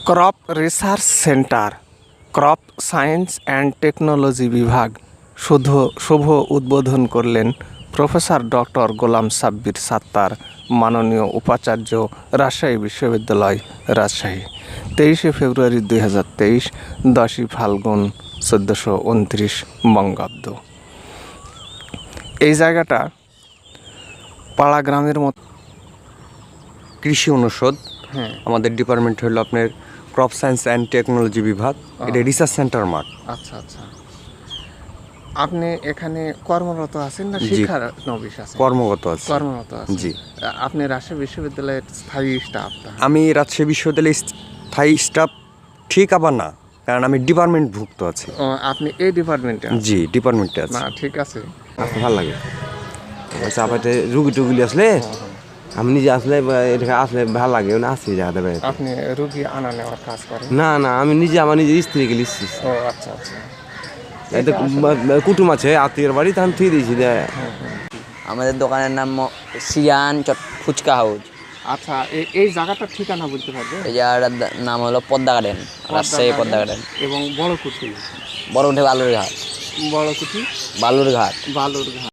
Crop research centre, crop science and technology বিভাগ শুভ উদ্বোধন করলেন প্রফেসর ডক্টর গোলাম সাব্বির সাত্তার, মাননীয় উপাচার্য, রাজশাহী বিশ্ববিদ্যালয়, রাজশাহী। 23শে ফেব্রুয়ারি 2023, 10ই ফাল্গুন 1429 বঙ্গাব্দ। এই জায়গাটা পাড়া গ্রামের মতো। কৃষি অনুষদ। হ্যাঁ, আমাদের ডিপার্টমেন্ট হলো আপনার ক্রপ সায়েন্স অ্যান্ড টেকনোলজি বিভাগ। এটা রিসার্চ সেন্টার মাঠ। আচ্ছা আচ্ছা। আপনি এখানে কর্মরত আছেন না জি। শিক্ষানবিশ আছেন? কর্মরত আছে। কর্মরত আছেন। জি। আপনি রাজশাহী বিশ্ববিদ্যালয়ের স্থায়ী স্টাফ? আমি রাজশাহী বিশ্ববিদ্যালয়ের স্থায়ী স্টাফ ঠিক আবার না, কারণ আমি ডিপার্টমেন্টভুক্ত আছি। আপনি এই ডিপার্টমেন্টে? জি, ডিপার্টমেন্টে আছি। না, ঠিক আছে। আসতে ভালো লাগে। চাপাতে রুগী টুগিলি আসলে আমি নিজে আসলে এটা আসলে ভালো লাগে, আসছি জায়গাতে বেড়াতে। আপনি রুগী আনা নেওয়ার কাজ করেন? না না, আমি নিজে আমার নিজের স্ত্রীকে লিখছি। ও আচ্ছা আচ্ছা। এতে কুটুম আছে আত্মীয়ের বাড়ি, তখন থুয়ে দিয়েছি। আমাদের দোকানের নাম সিয়ান ফুচকা হাউস। আচ্ছা, এই জায়গাটার ঠিকানা বলতে পারবে? এই জায়গাটার নাম হলো পদ্মা গার্ডেন, রাজশাহী পদ্মা গার্ডেন। এবং বড় কুঠি? বড় উঠে বালুরঘাট। বড় কুঠি বালুরঘাট। বালুরঘাট।